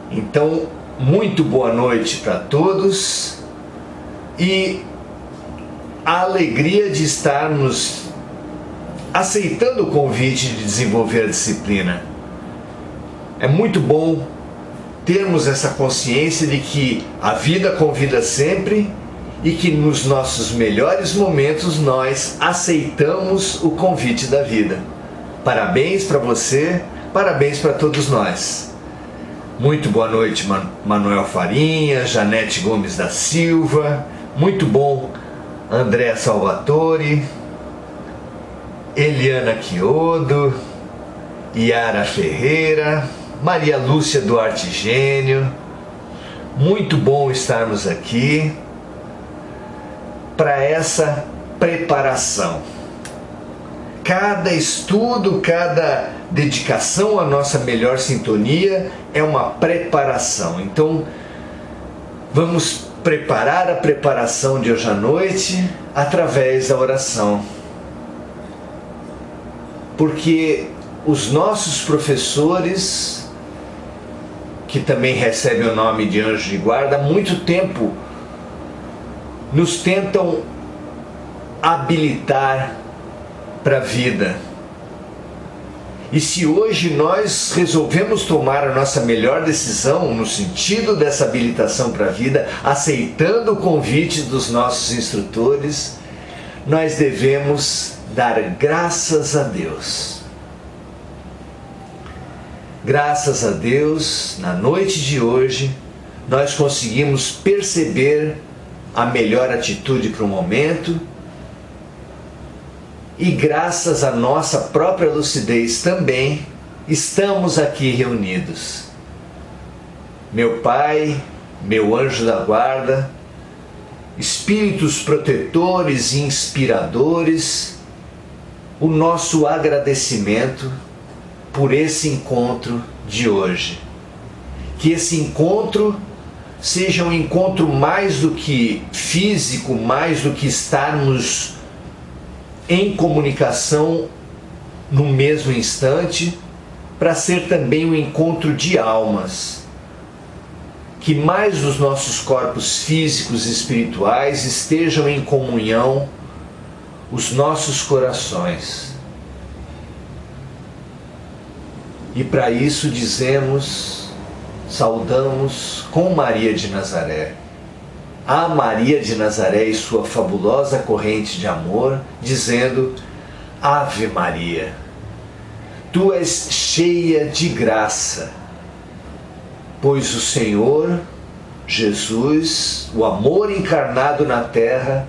Então, muito boa noite para todos e a alegria de estarmos aceitando o convite de desenvolver a disciplina. É muito bom termos essa consciência de que a vida convida sempre e que nos nossos melhores momentos nós aceitamos o convite da vida. Parabéns para você, parabéns para todos nós. Muito boa noite, Manuel Farinha, Janete Gomes da Silva, muito bom, André Salvatore, Eliana Quiodo, Yara Ferreira, Maria Lúcia Duarte Gênio. Muito bom estarmos aqui para essa preparação. Cada estudo, cada dedicação à nossa melhor sintonia é uma preparação. Então, vamos preparar a preparação de hoje à noite através da oração. Porque os nossos professores, que também recebem o nome de anjo de guarda, há muito tempo nos tentam habilitar para a vida. E se hoje nós resolvemos tomar a nossa melhor decisão no sentido dessa habilitação para a vida, aceitando o convite dos nossos instrutores, nós devemos dar graças a Deus. Graças a Deus, na noite de hoje, nós conseguimos perceber a melhor atitude para o momento e graças à nossa própria lucidez também, estamos aqui reunidos. Meu Pai, meu anjo da guarda, espíritos protetores e inspiradores, o nosso agradecimento por esse encontro de hoje. Que esse encontro seja um encontro mais do que físico, mais do que estarmos em comunicação no mesmo instante, para ser também um encontro de almas. Que mais os nossos corpos físicos e espirituais estejam em comunhão, os nossos corações. E para isso dizemos, saudamos com Maria de Nazaré. A Maria de Nazaré e sua fabulosa corrente de amor, dizendo: Ave Maria, tu és cheia de graça, pois o Senhor, Jesus, o amor encarnado na terra,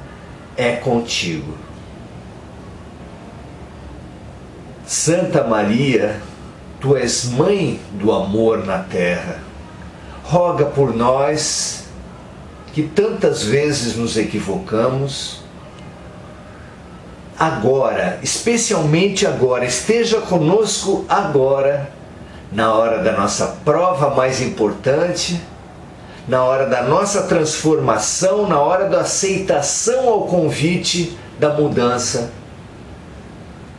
é contigo. Santa Maria, tu és mãe do amor na terra, roga por nós que tantas vezes nos equivocamos. Agora, especialmente agora, esteja conosco agora, na hora da nossa prova mais importante, na hora da nossa transformação, na hora da aceitação ao convite da mudança,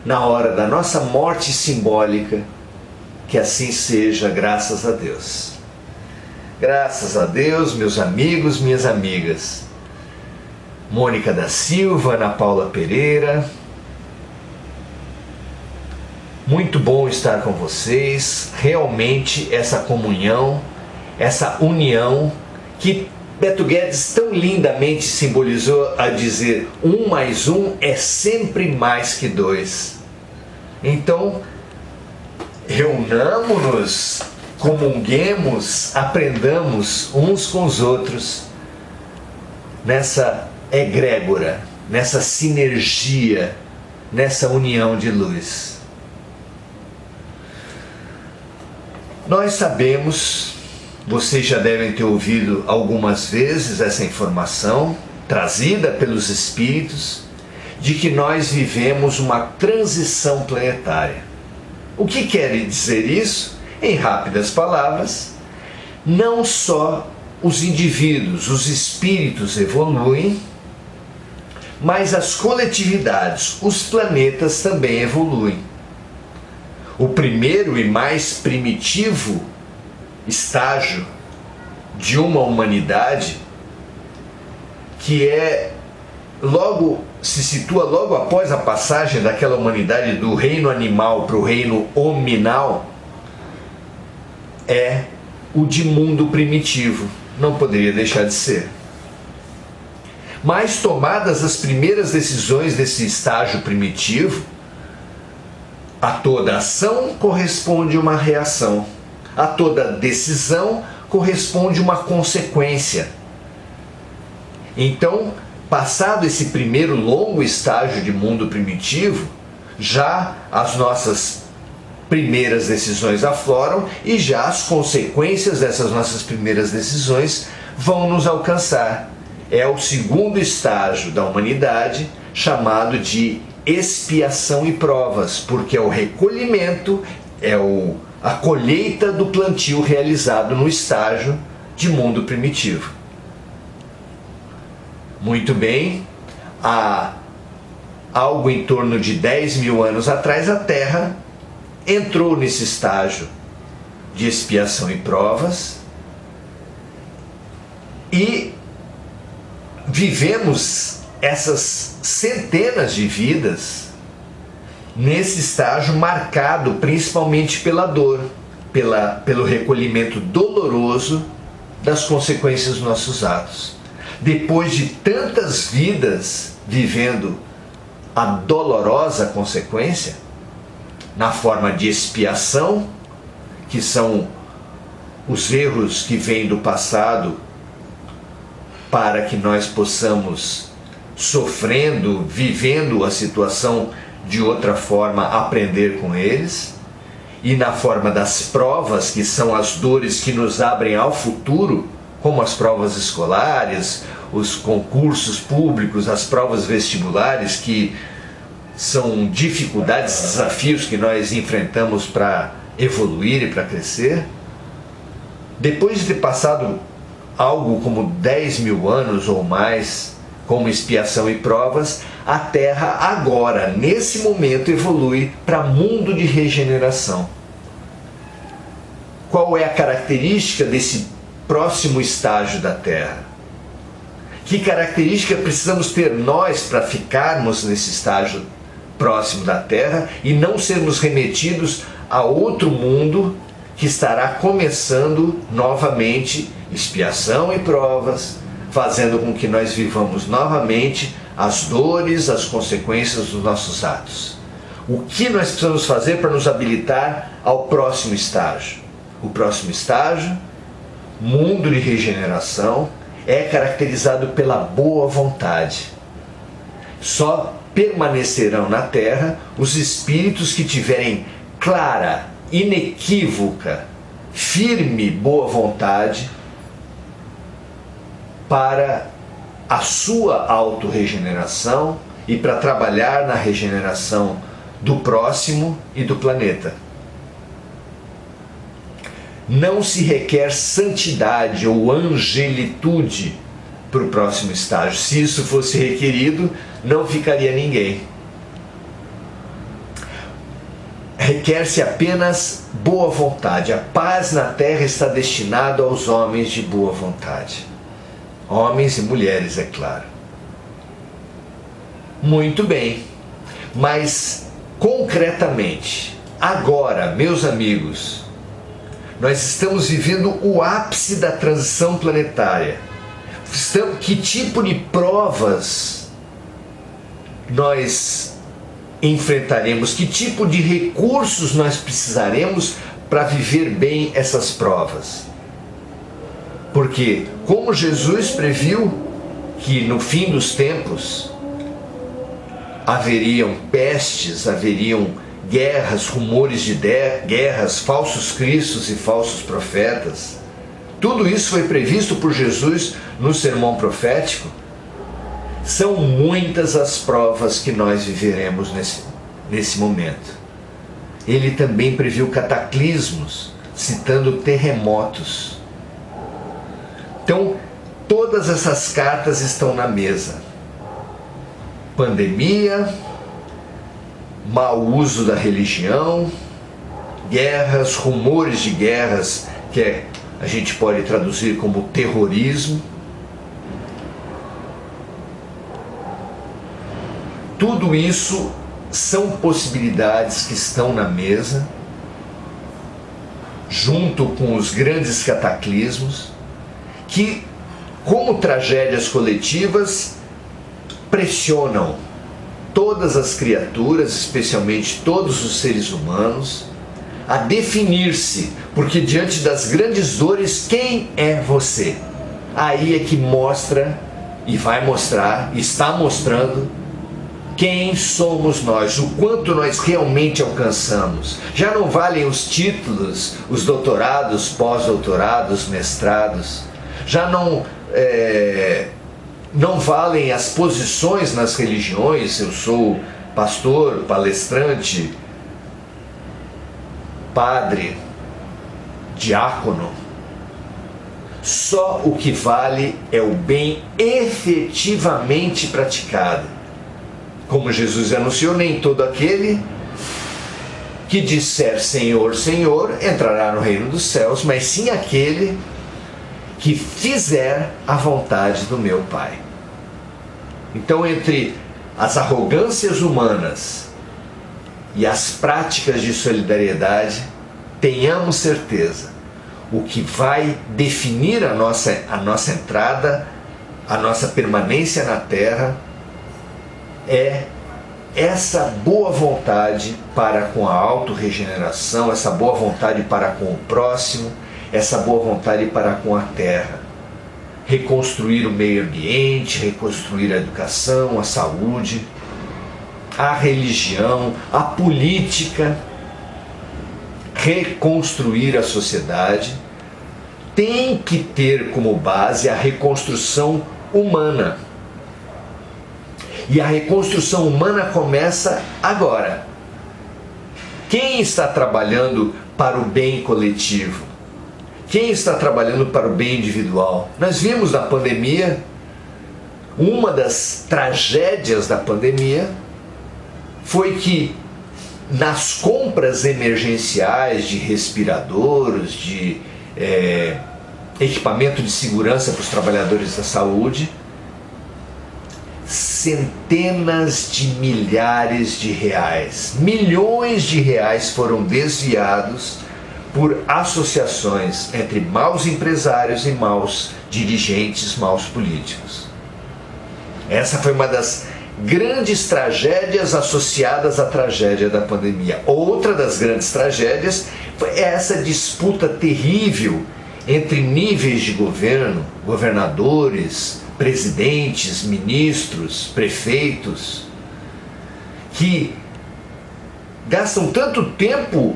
na hora da nossa morte simbólica. Que assim seja, graças a Deus. Graças a Deus, meus amigos, minhas amigas. Mônica da Silva, Ana Paula Pereira. Muito bom estar com vocês. Realmente essa comunhão, essa união que Beto Guedes tão lindamente simbolizou a dizer: 1 mais 1 é sempre mais que 2. Então, reunamos-nos, comunguemos, aprendamos uns com os outros nessa egrégora, nessa sinergia, nessa união de luz. Nós sabemos, vocês já devem ter ouvido algumas vezes essa informação trazida pelos espíritos, de que nós vivemos uma transição planetária. O que quer dizer isso? Em rápidas palavras, não só os indivíduos, os espíritos evoluem, mas as coletividades, os planetas também evoluem. O primeiro e mais primitivo estágio de uma humanidade que se situa logo após a passagem daquela humanidade do reino animal para o reino hominal, é o de mundo primitivo. Não poderia deixar de ser. Mas tomadas as primeiras decisões desse estágio primitivo, a toda ação corresponde uma reação. A toda decisão corresponde uma consequência. Então, passado esse primeiro longo estágio de mundo primitivo, já as nossas primeiras decisões afloram e já as consequências dessas nossas primeiras decisões vão nos alcançar. É o segundo estágio da humanidade, chamado de expiação e provas, porque é o recolhimento, a colheita do plantio realizado no estágio de mundo primitivo. Muito bem, há algo em torno de 10 mil anos atrás, a Terra entrou nesse estágio de expiação e provas e vivemos essas centenas de vidas nesse estágio marcado principalmente pela dor, pelo recolhimento doloroso das consequências dos nossos atos. Depois de tantas vidas vivendo a dolorosa consequência, na forma de expiação, que são os erros que vêm do passado, para que nós possamos, sofrendo, vivendo a situação de outra forma, aprender com eles, e na forma das provas, que são as dores que nos abrem ao futuro, como as provas escolares, os concursos públicos, as provas vestibulares, que são dificuldades, desafios que nós enfrentamos para evoluir e para crescer. Depois de ter passado algo como 10 mil anos ou mais, como expiação e provas, a Terra agora, nesse momento, evolui para mundo de regeneração. Qual é a característica desse próximo estágio da Terra? Que característica precisamos ter nós para ficarmos nesse estágio próximo da Terra e não sermos remetidos a outro mundo que estará começando novamente expiação e provas, fazendo com que nós vivamos novamente as dores, as consequências dos nossos atos. O que nós precisamos fazer para nos habilitar ao próximo estágio? O próximo estágio, mundo de regeneração, é caracterizado pela boa vontade. Só permanecerão na Terra os espíritos que tiverem clara, inequívoca, firme boa vontade para a sua autorregeneração e para trabalhar na regeneração do próximo e do planeta. Não se requer santidade ou angelitude para o próximo estágio. Se isso fosse requerido, não ficaria ninguém. Requer-se apenas boa vontade. A paz na terra está destinada aos homens de boa vontade. Homens e mulheres, é claro. Muito bem. Mas, concretamente, agora, meus amigos, nós estamos vivendo o ápice da transição planetária. Que tipo de provas nós enfrentaremos? Que tipo de recursos nós precisaremos para viver bem essas provas? Porque, como Jesus previu que no fim dos tempos haveriam pestes, haveriam guerras, rumores de guerras, falsos cristos e falsos profetas, tudo isso foi previsto por Jesus no sermão profético. São muitas as provas que nós viveremos nesse momento. Ele também previu cataclismos, citando terremotos. Então, todas essas cartas estão na mesa. Pandemia, mau uso da religião, guerras, rumores de guerras, que é a gente pode traduzir como terrorismo. Tudo isso são possibilidades que estão na mesa, junto com os grandes cataclismos, que, como tragédias coletivas, pressionam todas as criaturas, especialmente todos os seres humanos, a definir-se, porque diante das grandes dores, quem é você? Aí é que mostra, e vai mostrar, está mostrando, quem somos nós, o quanto nós realmente alcançamos. Já não valem os títulos, os doutorados, pós-doutorados, mestrados, já não valem as posições nas religiões. Eu sou pastor, palestrante, padre, diácono. Só o que vale é o bem efetivamente praticado. Como Jesus anunciou, nem todo aquele que disser Senhor, Senhor, entrará no reino dos céus, mas sim aquele que fizer a vontade do meu Pai. Então, entre as arrogâncias humanas e as práticas de solidariedade, tenhamos certeza, o que vai definir a nossa entrada, a nossa permanência na Terra, é essa boa vontade para com a autorregeneração, essa boa vontade para com o próximo, essa boa vontade para com a Terra. Reconstruir o meio ambiente, reconstruir a educação, a saúde, a religião, a política, reconstruir a sociedade, tem que ter como base a reconstrução humana. E a reconstrução humana começa agora. Quem está trabalhando para o bem coletivo? Quem está trabalhando para o bem individual? Nós vimos na pandemia, uma das tragédias da pandemia foi que nas compras emergenciais de respiradores, de equipamento de segurança para os trabalhadores da saúde, centenas de milhares de reais, milhões de reais foram desviados por associações entre maus empresários e maus dirigentes, maus políticos. Essa foi uma das grandes tragédias associadas à tragédia da pandemia. Outra das grandes tragédias foi essa disputa terrível entre níveis de governo, governadores, presidentes, ministros, prefeitos, que gastam tanto tempo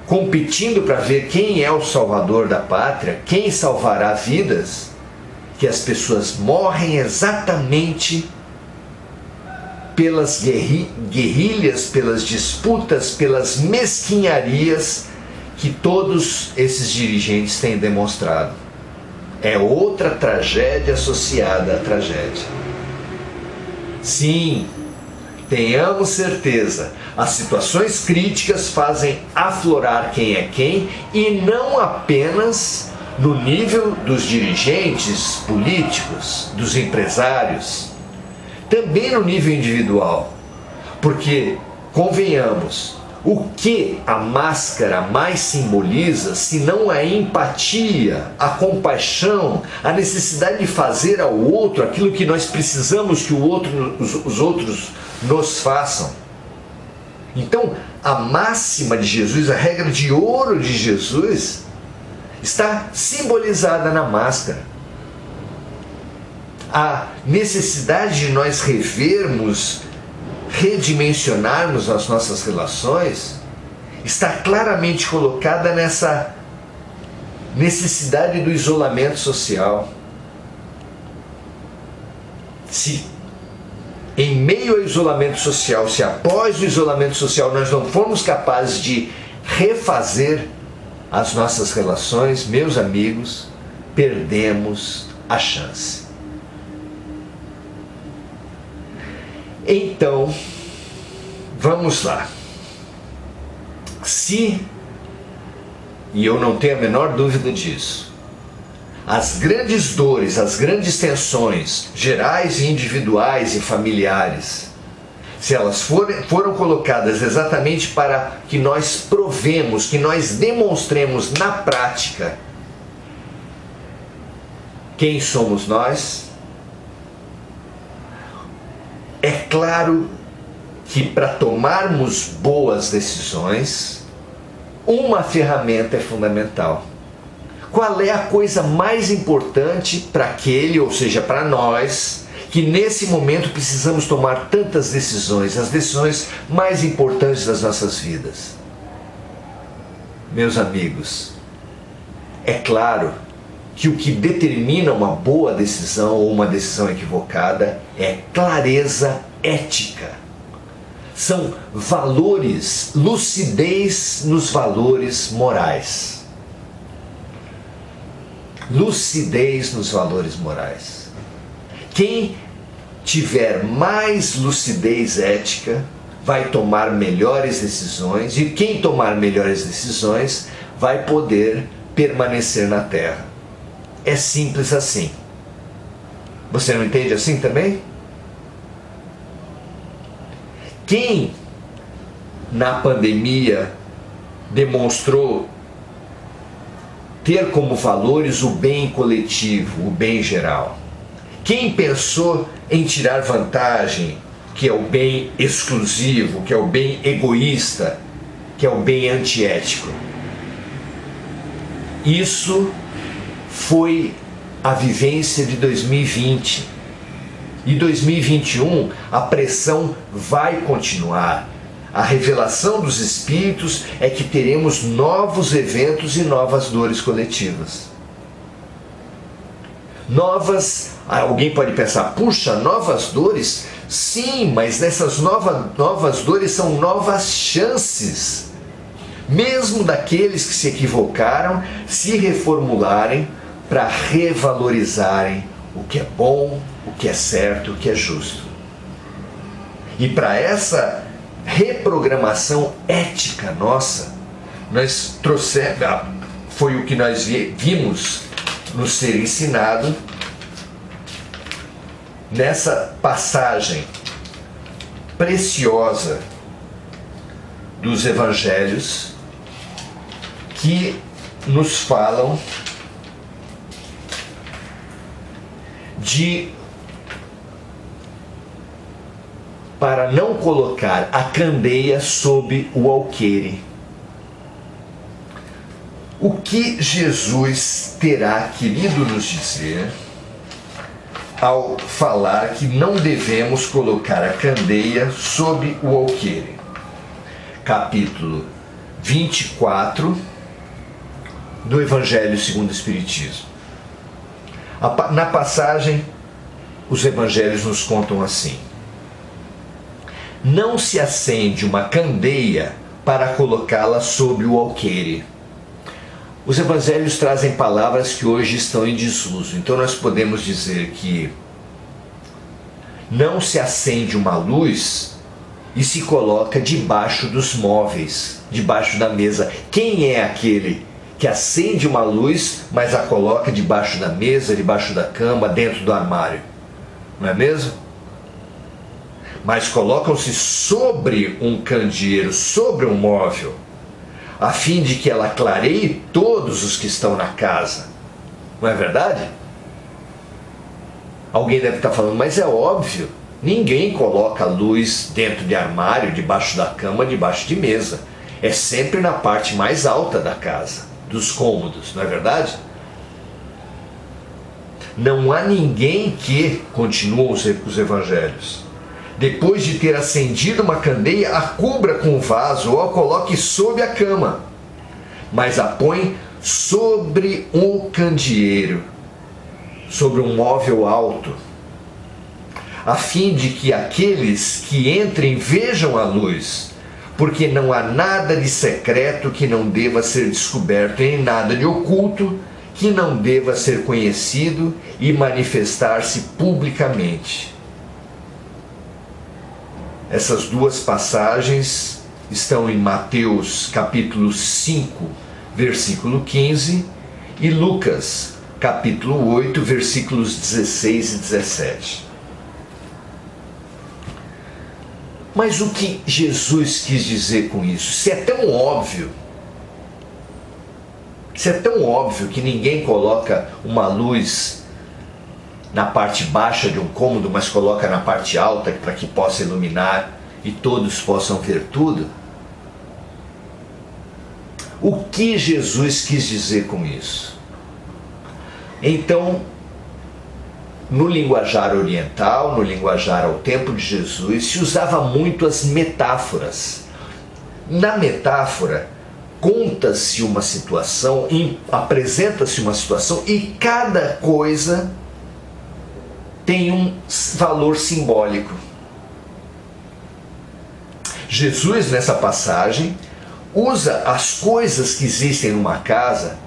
competindo para ver quem é o salvador da pátria, quem salvará vidas, que as pessoas morrem exatamente pelas guerrilhas, pelas disputas, pelas mesquinharias que todos esses dirigentes têm demonstrado. É outra tragédia associada à tragédia. Sim, tenhamos certeza, as situações críticas fazem aflorar quem é quem, e não apenas no nível dos dirigentes políticos, dos empresários, também no nível individual. Porque, convenhamos, o que a máscara mais simboliza, se não a empatia, a compaixão, a necessidade de fazer ao outro aquilo que nós precisamos que os outros nos façam? Então, a máxima de Jesus, a regra de ouro de Jesus, está simbolizada na máscara. A necessidade de nós revermos, redimensionarmos as nossas relações, está claramente colocada nessa necessidade do isolamento social. Se em meio ao isolamento social, se após o isolamento social nós não formos capazes de refazer as nossas relações, meus amigos, perdemos a chance. Então, vamos lá. Se e eu não tenho a menor dúvida disso, as grandes dores, as grandes tensões, gerais e individuais e familiares, se elas foram colocadas exatamente para que nós provemos, que nós demonstremos na prática quem somos nós, é claro que para tomarmos boas decisões, uma ferramenta é fundamental. Qual é a coisa mais importante para aquele, ou seja, para nós, que nesse momento precisamos tomar tantas decisões, as decisões mais importantes das nossas vidas? Meus amigos, é claro que o que determina uma boa decisão ou uma decisão equivocada é clareza ética. São valores, lucidez nos valores morais. Lucidez nos valores morais. Quem tiver mais lucidez ética vai tomar melhores decisões, e quem tomar melhores decisões vai poder permanecer na Terra. É simples assim. Você não entende assim também? Quem na pandemia demonstrou ter como valores o bem coletivo, o bem geral? Quem pensou em tirar vantagem, que é o bem exclusivo, que é o bem egoísta, que é o bem antiético? Isso foi a vivência de 2020. E 2021, a pressão vai continuar. A revelação dos Espíritos é que teremos novos eventos e novas dores coletivas. Alguém pode pensar, puxa, novas dores? Sim, mas essas novas dores são novas chances. Mesmo daqueles que se equivocaram, se reformularem para revalorizarem o que é bom, o que é certo, o que é justo. E para essa reprogramação ética nossa, nós trouxemos, foi o que nós vimos nos ser ensinado nessa passagem preciosa dos Evangelhos, que nos falam para não colocar a candeia sob o alqueire. O que Jesus terá querido nos dizer ao falar que não devemos colocar a candeia sob o alqueire? Capítulo 24 do Evangelho segundo o Espiritismo. Na passagem, os evangelhos nos contam assim: não se acende uma candeia para colocá-la sob o alqueire. Os evangelhos trazem palavras que hoje estão em desuso, então nós podemos dizer que não se acende uma luz e se coloca debaixo dos móveis, debaixo da mesa. Quem é aquele que acende uma luz, mas a coloca debaixo da mesa, debaixo da cama, dentro do armário? Não é mesmo? Mas colocam-se sobre um candeeiro, sobre um móvel, a fim de que ela clareie todos os que estão na casa. Não é verdade? Alguém deve estar falando, mas é óbvio, ninguém coloca luz dentro de armário, debaixo da cama, debaixo de mesa. É sempre na parte mais alta da casa, dos cômodos, não é verdade? Não há ninguém que, continuam os evangelhos, depois de ter acendido uma candeia, a cubra com um vaso ou a coloque sob a cama, mas a põe sobre um candeeiro, sobre um móvel alto, a fim de que aqueles que entrem vejam a luz, porque não há nada de secreto que não deva ser descoberto, nem nada de oculto que não deva ser conhecido e manifestar-se publicamente. Essas duas passagens estão em Mateus capítulo 5, versículo 15, e Lucas, capítulo 8, versículos 16 e 17. Mas o que Jesus quis dizer com isso? Se é tão óbvio, que ninguém coloca uma luz na parte baixa de um cômodo, mas coloca na parte alta para que possa iluminar e todos possam ver tudo. O que Jesus quis dizer com isso? Então, no linguajar oriental, no linguajar ao tempo de Jesus, se usava muito as metáforas. Na metáfora, conta-se uma situação, apresenta-se uma situação e cada coisa tem um valor simbólico. Jesus, nessa passagem, usa as coisas que existem numa casa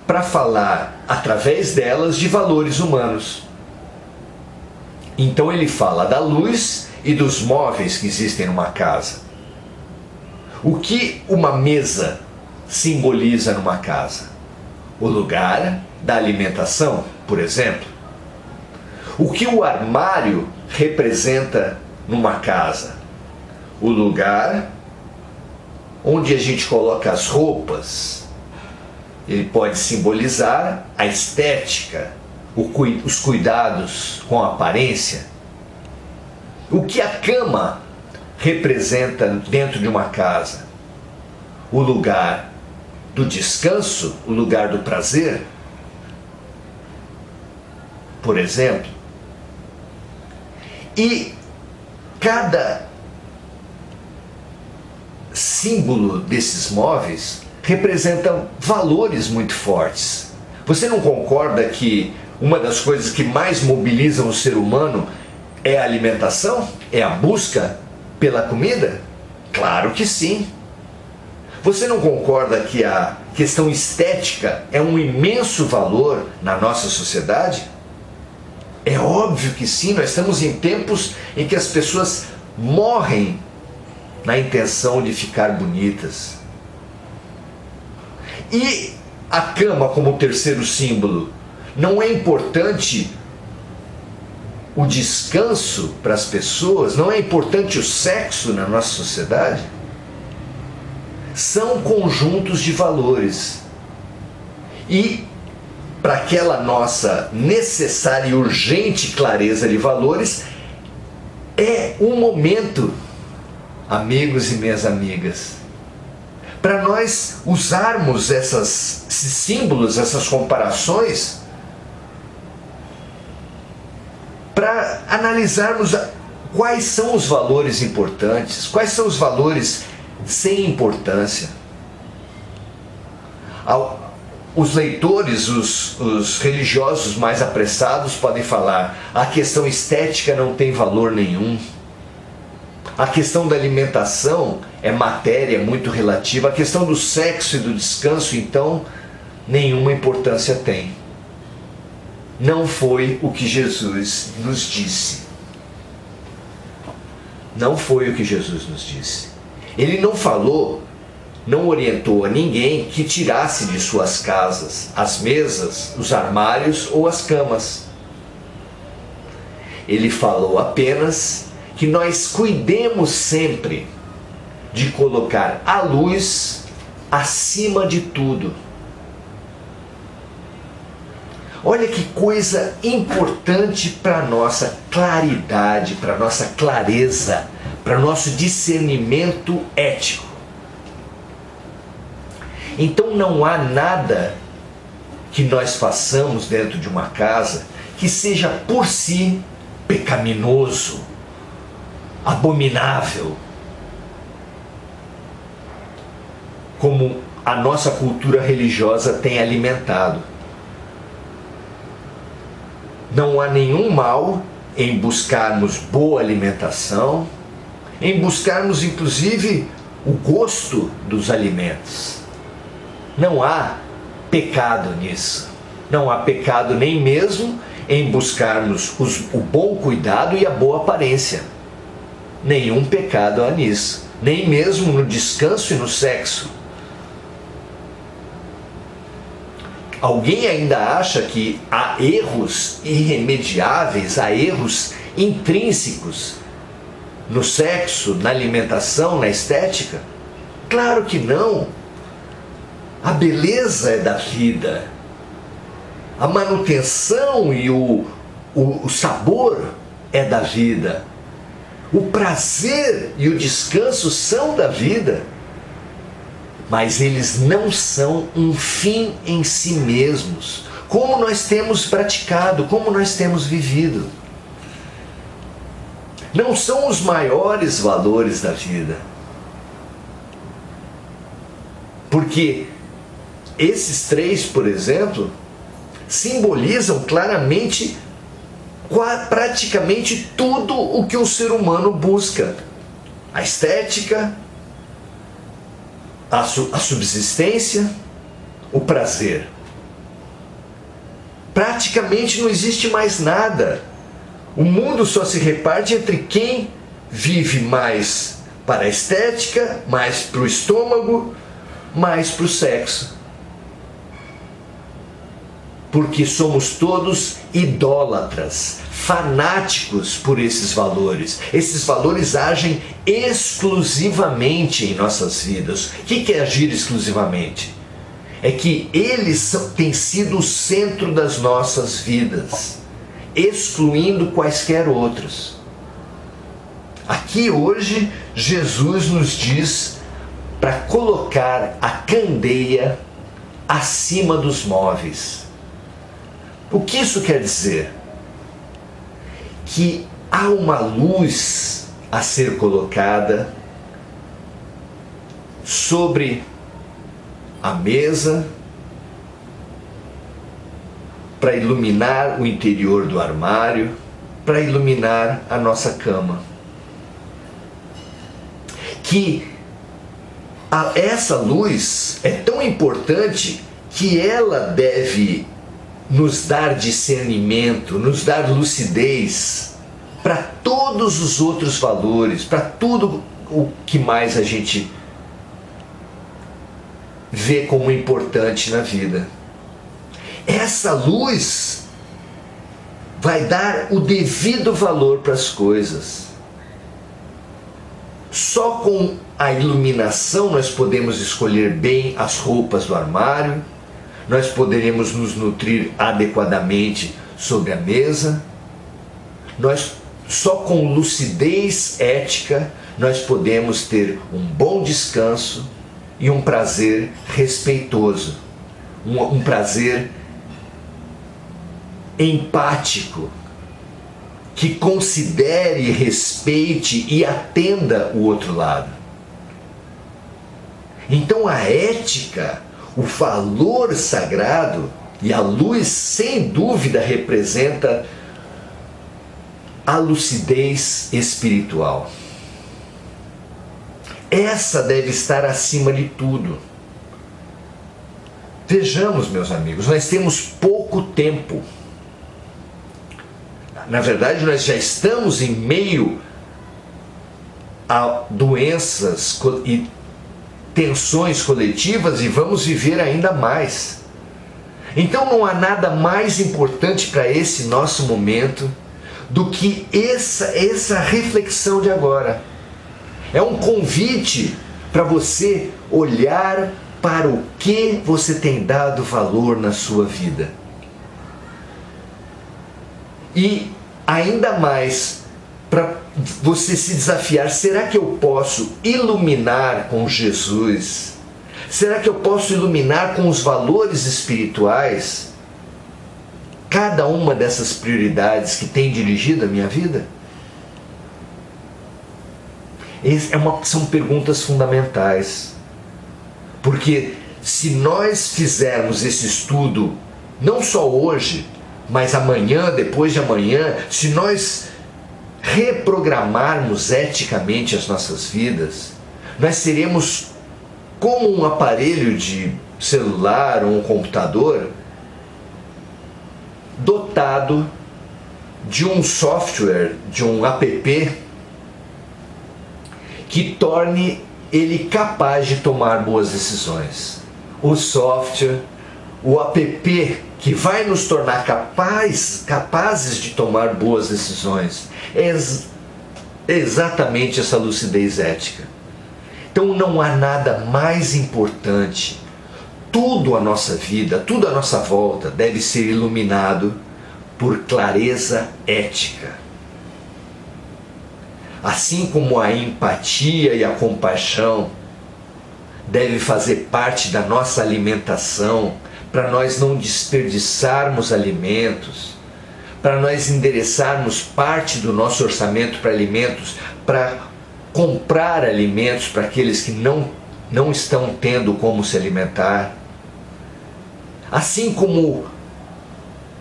para falar, através delas, de valores humanos. Então ele fala da luz e dos móveis que existem numa casa. O que uma mesa simboliza numa casa? O lugar da alimentação, por exemplo. O que o armário representa numa casa? O lugar onde a gente coloca as roupas. Ele pode simbolizar a estética, os cuidados com a aparência. O que a cama representa dentro de uma casa? O lugar do descanso, o lugar do prazer, por exemplo. E cada símbolo desses móveis representa valores muito fortes. Você não concorda que uma das coisas que mais mobilizam o ser humano é a alimentação? É a busca pela comida? Claro que sim. Você não concorda que a questão estética é um imenso valor na nossa sociedade? É óbvio que sim, nós estamos em tempos em que as pessoas morrem na intenção de ficar bonitas. E a cama como terceiro símbolo, não é importante o descanso para as pessoas? Não é importante o sexo na nossa sociedade? São conjuntos de valores. E para aquela nossa necessária e urgente clareza de valores, é um momento, amigos e minhas amigas, para nós usarmos esses símbolos, essas comparações, para analisarmos quais são os valores importantes, quais são os valores sem importância. Os leitores, os religiosos mais apressados podem falar: a questão estética não tem valor nenhum. A questão da alimentação é matéria muito relativa. A questão do sexo e do descanso, então, nenhuma importância tem. Não foi o que Jesus nos disse. Não foi o que Jesus nos disse. Ele não falou, não orientou a ninguém que tirasse de suas casas as mesas, os armários ou as camas. Ele falou apenas que nós cuidemos sempre de colocar a luz acima de tudo. Olha que coisa importante para a nossa claridade, para a nossa clareza, para o nosso discernimento ético. Então não há nada que nós façamos dentro de uma casa que seja por si pecaminoso, abominável, como a nossa cultura religiosa tem alimentado. Não há nenhum mal em buscarmos boa alimentação, em buscarmos inclusive o gosto dos alimentos. Não há pecado nisso. Não há pecado nem mesmo em buscarmos o bom cuidado e a boa aparência. Nenhum pecado há nisso. Nem mesmo no descanso e no sexo. Alguém ainda acha que há erros irremediáveis, há erros intrínsecos no sexo, na alimentação, na estética? Claro que não. A beleza é da vida. A manutenção e o sabor é da vida. O prazer e o descanso são da vida. Mas eles não são um fim em si mesmos, como nós temos praticado, como nós temos vivido. Não são os maiores valores da vida. Porque esses três, por exemplo, simbolizam claramente praticamente tudo o que o ser humano busca. A estética, a subsistência, o prazer. Praticamente não existe mais nada. O mundo só se reparte entre quem vive mais para a estética, mais para o estômago, mais para o sexo. Porque somos todos idólatras, fanáticos por esses valores. Esses valores agem exclusivamente em nossas vidas. O que é agir exclusivamente? É que eles têm sido o centro das nossas vidas, excluindo quaisquer outros. Aqui hoje, Jesus nos diz para colocar a candeia acima dos móveis. O que isso quer dizer? Que há uma luz a ser colocada sobre a mesa para iluminar o interior do armário, para iluminar a nossa cama. Que essa luz é tão importante que ela deve nos dar discernimento, nos dar lucidez para todos os outros valores, para tudo o que mais a gente vê como importante na vida. Essa luz vai dar o devido valor para as coisas. Só com a iluminação nós podemos escolher bem as roupas do armário, nós poderemos nos nutrir adequadamente sobre a mesa. Só com lucidez ética nós podemos ter um bom descanso e um prazer respeitoso, um prazer empático, que considere, respeite e atenda o outro lado. Então a ética, o valor sagrado e a luz, sem dúvida, representa a lucidez espiritual. Essa deve estar acima de tudo. Vejamos, meus amigos, nós temos pouco tempo. Na verdade, nós já estamos em meio a doenças e tensões coletivas e vamos viver ainda mais. Então não há nada mais importante para esse nosso momento do que essa reflexão de agora. É um convite para você olhar para o que você tem dado valor na sua vida. E ainda mais para você se desafiar, será que eu posso iluminar com Jesus? Será que eu posso iluminar com os valores espirituais cada uma dessas prioridades que tem dirigido a minha vida? São perguntas fundamentais. Porque se nós fizermos esse estudo, não só hoje, mas amanhã, depois de amanhã, se nós reprogramarmos eticamente as nossas vidas, nós seremos como um aparelho de celular ou um computador dotado de um software, de um app que torne ele capaz de tomar boas decisões. O software, o app que vai nos tornar capazes de tomar boas decisões. É exatamente essa lucidez ética. Então não há nada mais importante. Tudo a nossa vida, tudo à nossa volta deve ser iluminado por clareza ética. Assim como a empatia e a compaixão deve fazer parte da nossa alimentação, para nós não desperdiçarmos alimentos, para nós endereçarmos parte do nosso orçamento para alimentos, para comprar alimentos para aqueles que não estão tendo como se alimentar. Assim como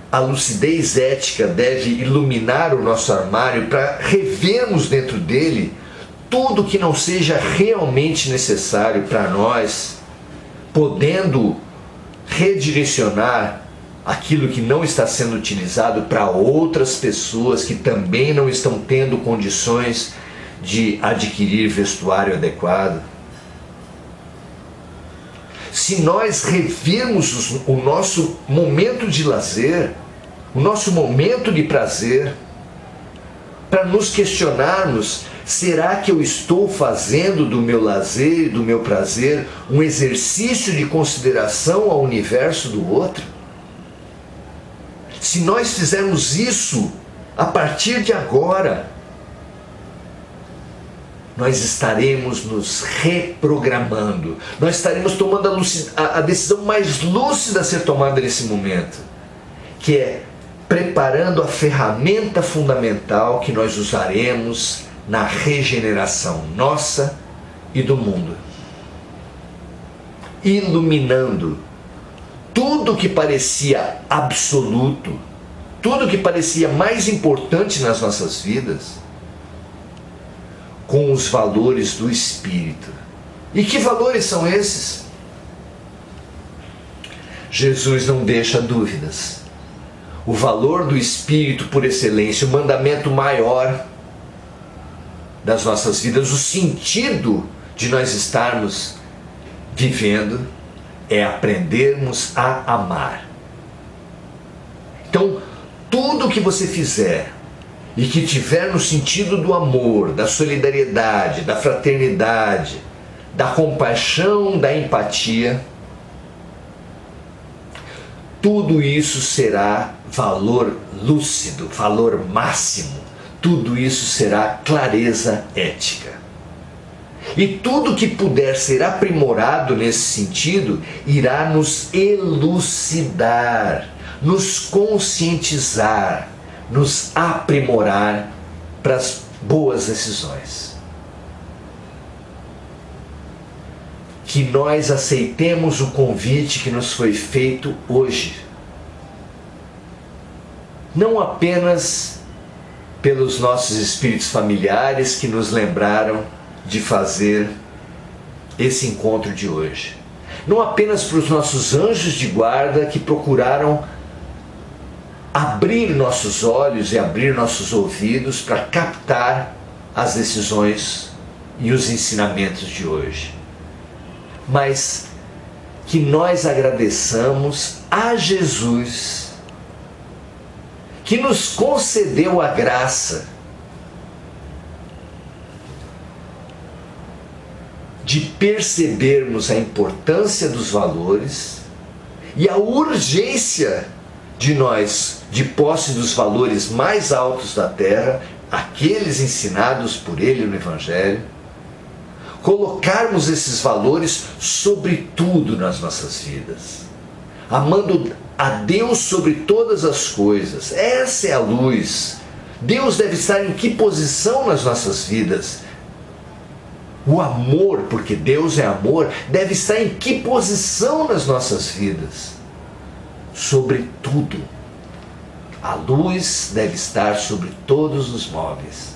a lucidez ética deve iluminar o nosso armário para revermos dentro dele tudo que não seja realmente necessário para nós, podendo redirecionar aquilo que não está sendo utilizado para outras pessoas que também não estão tendo condições de adquirir vestuário adequado. Se nós revirmos o nosso momento de lazer, o nosso momento de prazer, para nos questionarmos, será que eu estou fazendo do meu lazer e do meu prazer um exercício de consideração ao universo do outro? Se nós fizermos isso a partir de agora, nós estaremos nos reprogramando, nós estaremos tomando a decisão mais lúcida a ser tomada nesse momento, que é preparando a ferramenta fundamental que nós usaremos na regeneração nossa e do mundo, iluminando tudo que parecia absoluto, tudo que parecia mais importante nas nossas vidas, com os valores do Espírito. E que valores são esses? Jesus não deixa dúvidas. O valor do Espírito por excelência, o mandamento maior das nossas vidas, o sentido de nós estarmos vivendo é aprendermos a amar. Então, tudo que você fizer e que tiver no sentido do amor, da solidariedade, da fraternidade, da compaixão, da empatia, tudo isso será valor lúcido, valor máximo. Tudo isso será clareza ética. E tudo que puder ser aprimorado nesse sentido irá nos elucidar, nos conscientizar, nos aprimorar para as boas decisões. Que nós aceitemos o convite que nos foi feito hoje. Não apenas pelos nossos espíritos familiares que nos lembraram de fazer esse encontro de hoje. Não apenas para os nossos anjos de guarda que procuraram abrir nossos olhos e abrir nossos ouvidos para captar as decisões e os ensinamentos de hoje. Mas que nós agradeçamos a Jesus, que nos concedeu a graça de percebermos a importância dos valores e a urgência de nós, de posse dos valores mais altos da terra, aqueles ensinados por Ele no Evangelho, colocarmos esses valores sobre tudo nas nossas vidas, amando a Deus sobre todas as coisas. Essa é a luz. Deus deve estar em que posição nas nossas vidas? O amor, porque Deus é amor, deve estar em que posição nas nossas vidas? Sobre tudo. A luz deve estar sobre todos os móveis,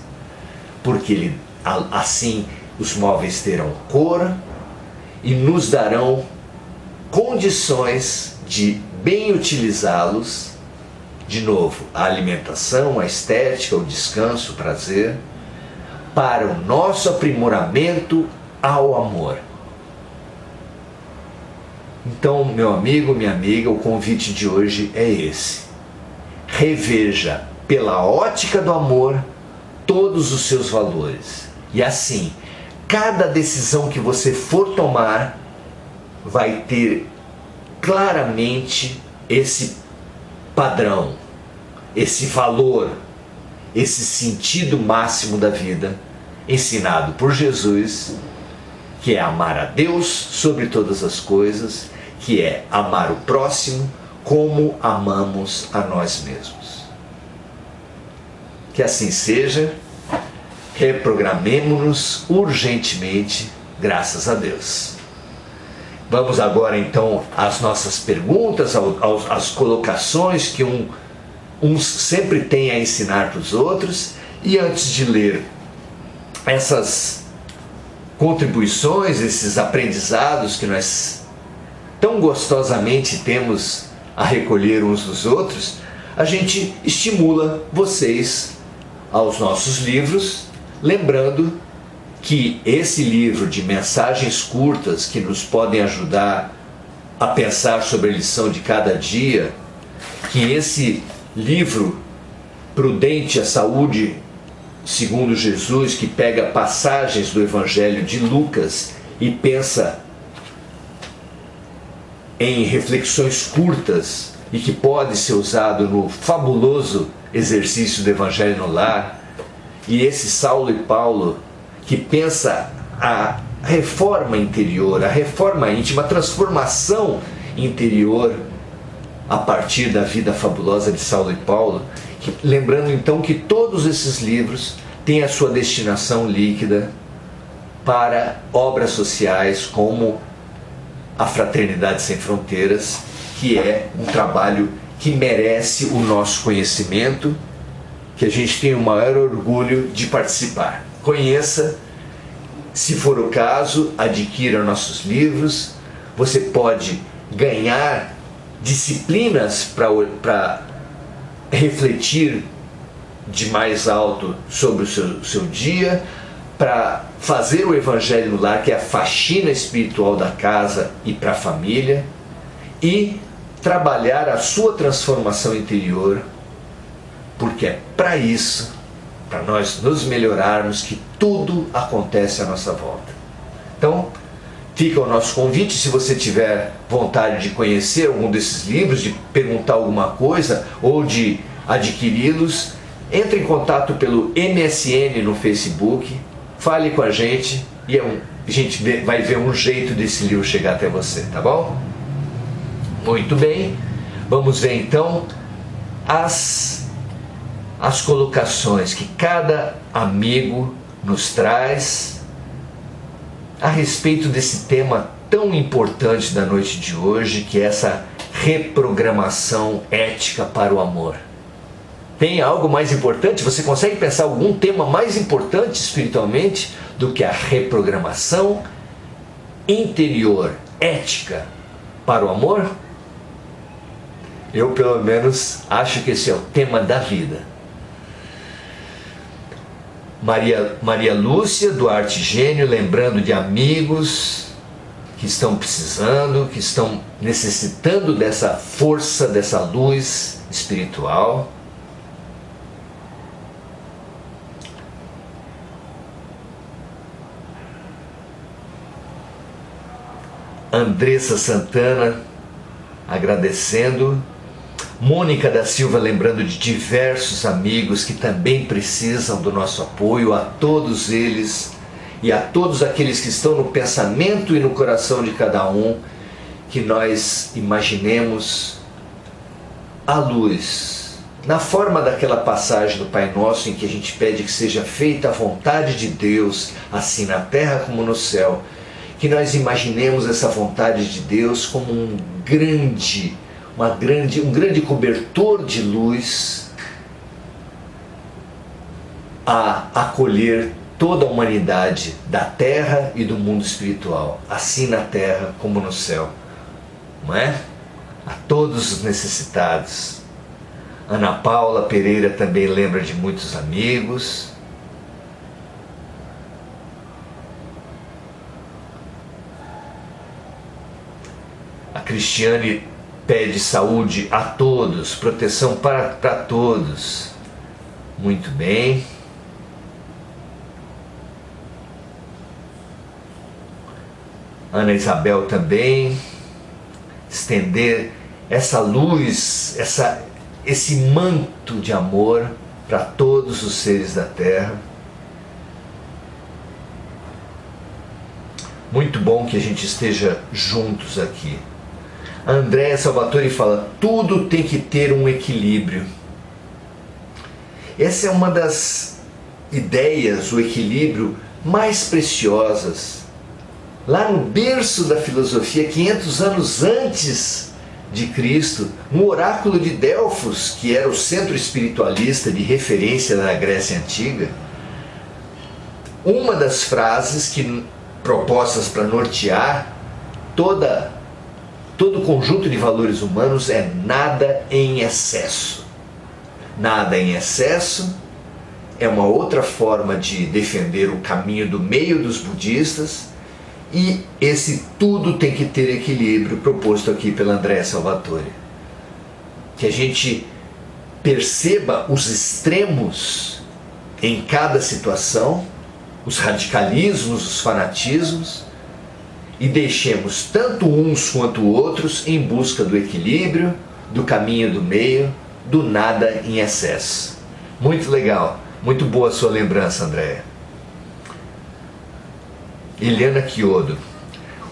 porque assim os móveis terão cor e nos darão condições de bem utilizá-los. De novo, a alimentação, a estética, o descanso, o prazer, para o nosso aprimoramento ao amor. Então, meu amigo, minha amiga, o convite de hoje é esse. Reveja pela ótica do amor todos os seus valores. E assim, cada decisão que você for tomar vai ter claramente esse padrão, esse valor, esse sentido máximo da vida ensinado por Jesus, que é amar a Deus sobre todas as coisas, que é amar o próximo como amamos a nós mesmos. Que assim seja, reprogramemo-nos urgentemente, graças a Deus. Vamos agora então às nossas perguntas, às colocações que uns sempre têm a ensinar para os outros. E antes de ler essas contribuições, esses aprendizados que nós tão gostosamente temos a recolher uns dos outros, a gente estimula vocês aos nossos livros, lembrando que esse livro de mensagens curtas que nos podem ajudar a pensar sobre a lição de cada dia, que esse livro Prudente a Saúde segundo Jesus, que pega passagens do Evangelho de Lucas e pensa em reflexões curtas e que pode ser usado no fabuloso exercício do Evangelho no Lar, e esse Saulo e Paulo, que pensa a reforma interior, a reforma íntima, a transformação interior a partir da vida fabulosa de Saulo e Paulo, lembrando então que todos esses livros têm a sua destinação líquida para obras sociais como a Fraternidade Sem Fronteiras, que é um trabalho que merece o nosso conhecimento, que a gente tem o maior orgulho de participar. Conheça, se for o caso, adquira nossos livros. Você pode ganhar disciplinas para refletir de mais alto sobre o seu dia, para fazer o Evangelho no Lar, que é a faxina espiritual da casa e para a família, e trabalhar a sua transformação interior, porque é para isso, para nós nos melhorarmos, que tudo acontece à nossa volta. Então, fica o nosso convite. Se você tiver vontade de conhecer algum desses livros, de perguntar alguma coisa ou de adquiri-los, entre em contato pelo MSN no Facebook, fale com a gente e a gente vai ver um jeito desse livro chegar até você, tá bom? Muito bem, vamos ver então as colocações que cada amigo nos traz a respeito desse tema tão importante da noite de hoje, que é essa reprogramação ética para o amor. Tem algo mais importante? Você consegue pensar algum tema mais importante espiritualmente do que a reprogramação interior, ética para o amor? Eu, pelo menos, acho que esse é o tema da vida. Maria Lúcia Duarte Gênio, lembrando de amigos que estão precisando, que estão necessitando dessa força, dessa luz espiritual. Andressa Santana agradecendo. Mônica da Silva lembrando de diversos amigos que também precisam do nosso apoio, a todos eles e a todos aqueles que estão no pensamento e no coração de cada um, que nós imaginemos a luz, na forma daquela passagem do Pai Nosso em que a gente pede que seja feita a vontade de Deus, assim na terra como no céu, que nós imaginemos essa vontade de Deus como um grande cobertor de luz a acolher toda a humanidade da terra e do mundo espiritual, assim na terra como no céu, não é? A todos os necessitados. Ana Paula Pereira também lembra de muitos amigos. A Cristiane pede saúde a todos, proteção para todos. Muito bem. Ana Isabel também. Estender essa luz, esse manto de amor para todos os seres da Terra. Muito bom que a gente esteja juntos aqui. A Andréa Salvatore fala, tudo tem que ter um equilíbrio. Essa é uma das ideias, o equilíbrio, mais preciosas. Lá no berço da filosofia, 500 anos antes de Cristo, no oráculo de Delfos, que era o centro espiritualista de referência da Grécia Antiga, uma das frases propostas para nortear todo o conjunto de valores humanos é nada em excesso. Nada em excesso é uma outra forma de defender o caminho do meio dos budistas, e esse tudo tem que ter equilíbrio proposto aqui pela Andréa Salvatore. Que a gente perceba os extremos em cada situação, os radicalismos, os fanatismos, e deixemos tanto uns quanto outros em busca do equilíbrio, do caminho do meio, do nada em excesso. Muito legal, muito boa a sua lembrança, Andréa. Eliana Chiodo,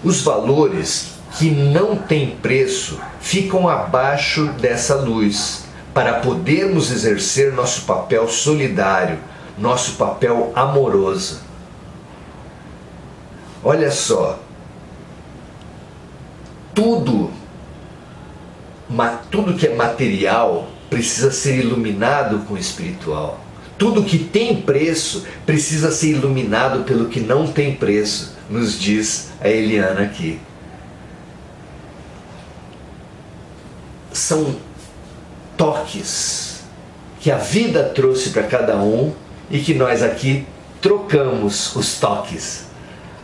os valores que não têm preço ficam abaixo dessa luz para podermos exercer nosso papel solidário, nosso papel amoroso. Olha só, tudo que é material precisa ser iluminado com o espiritual. Tudo que tem preço precisa ser iluminado pelo que não tem preço, nos diz a Eliana aqui. São toques que a vida trouxe para cada um e que nós aqui trocamos os toques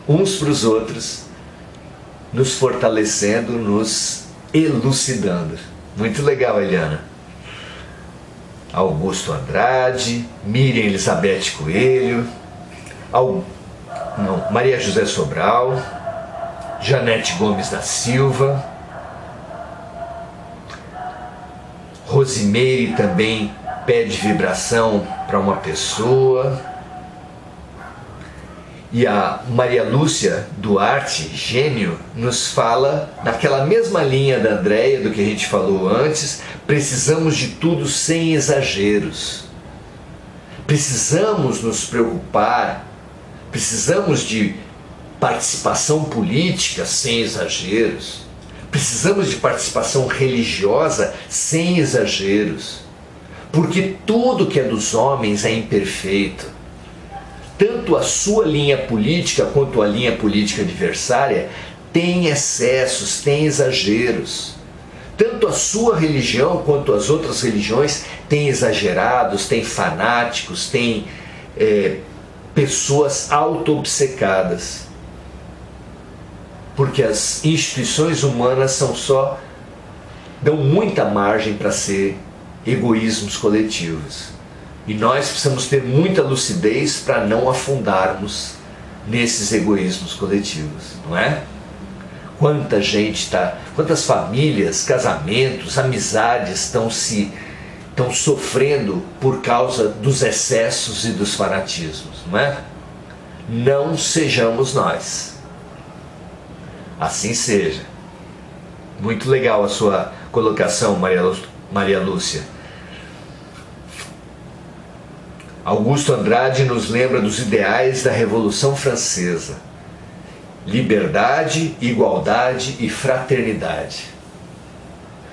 uns para os outros, nos fortalecendo, nos elucidando. Muito legal, Eliana. Augusto Andrade, Miriam Elizabeth Coelho, Maria José Sobral, Janete Gomes da Silva, Rosimeire também pede vibração para uma pessoa, e a Maria Lúcia Duarte, gênio, nos fala, naquela mesma linha da Andréia, do que a gente falou antes, precisamos de tudo sem exageros. Precisamos nos preocupar, precisamos de participação política sem exageros, precisamos de participação religiosa sem exageros, porque tudo que é dos homens é imperfeito. Tanto a sua linha política quanto a linha política adversária tem excessos, tem exageros. Tanto a sua religião quanto as outras religiões têm exagerados, têm fanáticos, têm pessoas auto-obcecadas. Porque as instituições humanas dão muita margem para ser egoísmos coletivos. E nós precisamos ter muita lucidez para não afundarmos nesses egoísmos coletivos, não é? Quantas famílias, casamentos, amizades estão sofrendo por causa dos excessos e dos fanatismos, não é? Não sejamos nós. Assim seja. Muito legal a sua colocação, Maria Lúcia. Augusto Andrade nos lembra dos ideais da Revolução Francesa: liberdade, igualdade e fraternidade.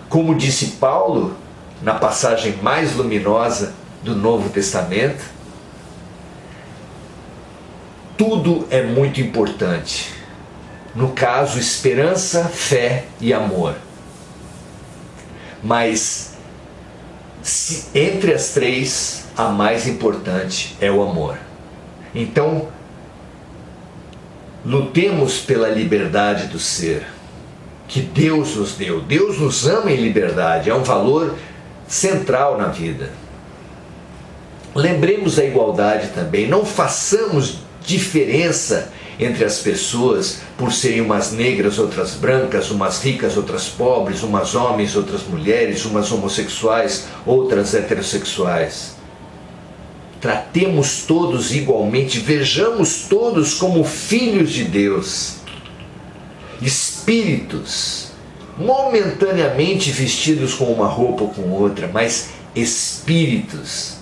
Como disse Paulo, na passagem mais luminosa do Novo Testamento, tudo é muito importante. No caso, esperança, fé e amor. Mas, entre as três, a mais importante é o amor. Então, lutemos pela liberdade do ser. que Deus nos deu. Deus nos ama em liberdade, é um valor central na vida. Lembremos a igualdade também, não façamos diferença entre as pessoas por serem umas negras, outras brancas, umas ricas, outras pobres, umas homens, outras mulheres, umas homossexuais, outras heterossexuais. Tratemos todos igualmente, vejamos todos como filhos de Deus, espíritos, momentaneamente vestidos com uma roupa ou com outra, mas espíritos.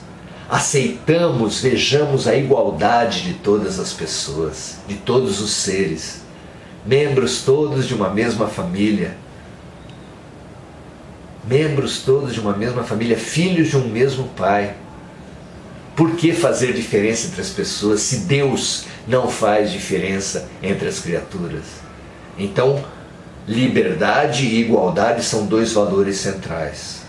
Aceitamos, vejamos a igualdade de todas as pessoas, de todos os seres, membros todos de uma mesma família, filhos de um mesmo Pai. Por que fazer diferença entre as pessoas se Deus não faz diferença entre as criaturas? Então, liberdade e igualdade são dois valores centrais.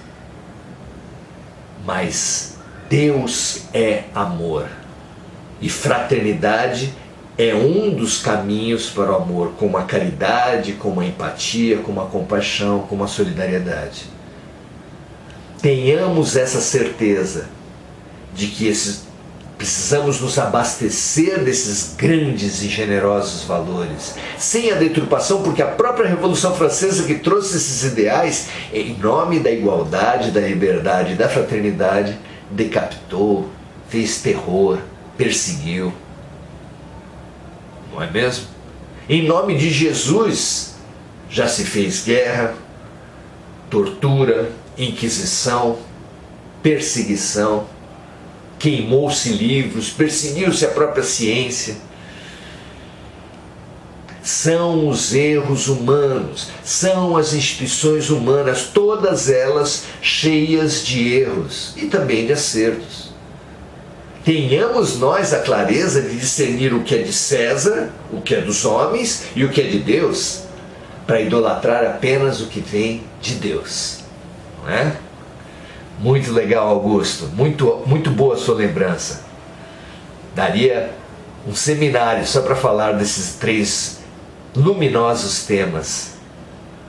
Mas Deus é amor. E fraternidade é um dos caminhos para o amor, como a caridade, como a empatia, como a compaixão, como a solidariedade. Tenhamos essa certeza de que precisamos nos abastecer desses grandes e generosos valores, sem a deturpação, porque a própria Revolução Francesa, que trouxe esses ideais em nome da igualdade, da liberdade e da fraternidade, decapitou, fez terror, perseguiu. Não é mesmo? Em nome de Jesus já se fez guerra, tortura, inquisição, perseguição, queimou-se livros, perseguiu-se a própria ciência. São os erros humanos, são as instituições humanas, todas elas cheias de erros e também de acertos. Tenhamos nós a clareza de discernir o que é de César, o que é dos homens e o que é de Deus, para idolatrar apenas o que vem de Deus. Não é? Muito legal, Augusto, muito boa a sua lembrança. Daria um seminário só para falar desses três luminosos temas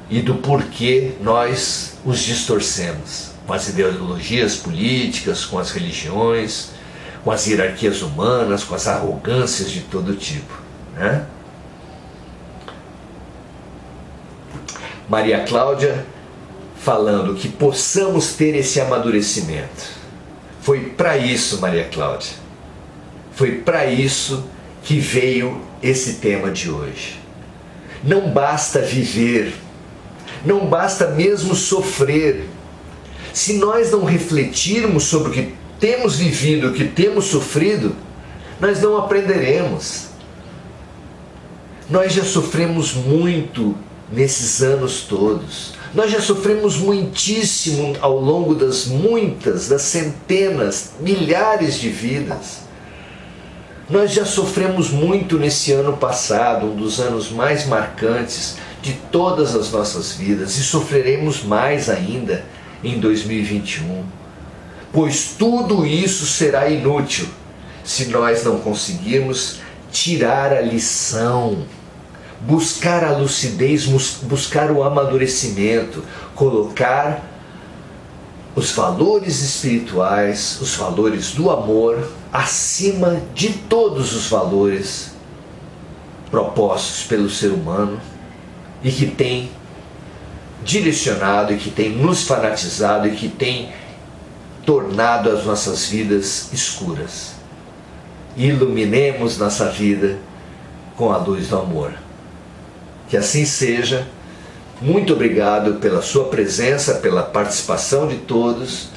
e do porquê nós os distorcemos com as ideologias políticas, com as religiões, com as hierarquias humanas, com as arrogâncias de todo tipo, né? Maria Cláudia falando que possamos ter esse amadurecimento. Foi para isso, Maria Cláudia, foi para isso que veio esse tema de hoje. Não basta viver, não basta mesmo sofrer. Se nós não refletirmos sobre o que temos vivido, o que temos sofrido, nós não aprenderemos. Nós já sofremos muito nesses anos todos. Nós já sofremos muitíssimo ao longo das centenas, milhares de vidas. Nós já sofremos muito nesse ano passado, um dos anos mais marcantes de todas as nossas vidas, e sofreremos mais ainda em 2021. Pois tudo isso será inútil se nós não conseguirmos tirar a lição, buscar a lucidez, buscar o amadurecimento, colocar os valores espirituais, os valores do amor, acima de todos os valores propostos pelo ser humano e que tem direcionado, e que tem nos fanatizado, e que tem tornado as nossas vidas escuras. Iluminemos nossa vida com a luz do amor. Que assim seja. Muito obrigado pela sua presença, pela participação de todos.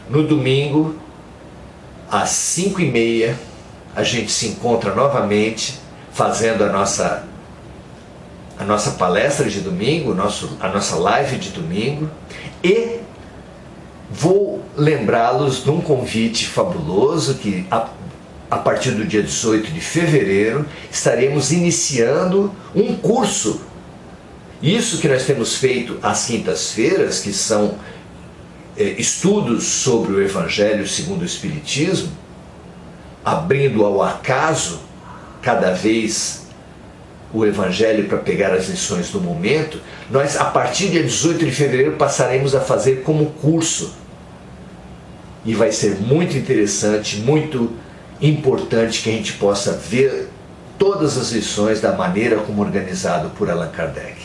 No domingo, às 5h30, a gente se encontra novamente, fazendo a nossa palestra de domingo, a nossa live de domingo. E vou lembrá-los de um convite fabuloso que a partir do dia 18 de fevereiro estaremos iniciando um curso. Isso que nós temos feito às quintas-feiras, que são estudos sobre o Evangelho segundo o Espiritismo, abrindo ao acaso cada vez o Evangelho para pegar as lições do momento, nós, a partir do dia 18 de fevereiro, passaremos a fazer como curso. E vai ser muito interessante, muito importante que a gente possa ver todas as lições da maneira como organizado por Allan Kardec.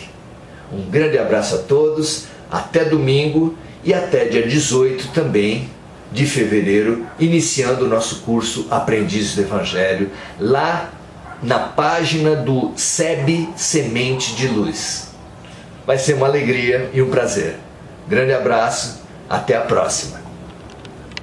Um grande abraço a todos, até domingo e até dia 18 também de fevereiro, iniciando o nosso curso Aprendizes do Evangelho, lá na página do SEB Semente de Luz. Vai ser uma alegria e um prazer. Grande abraço, até a próxima.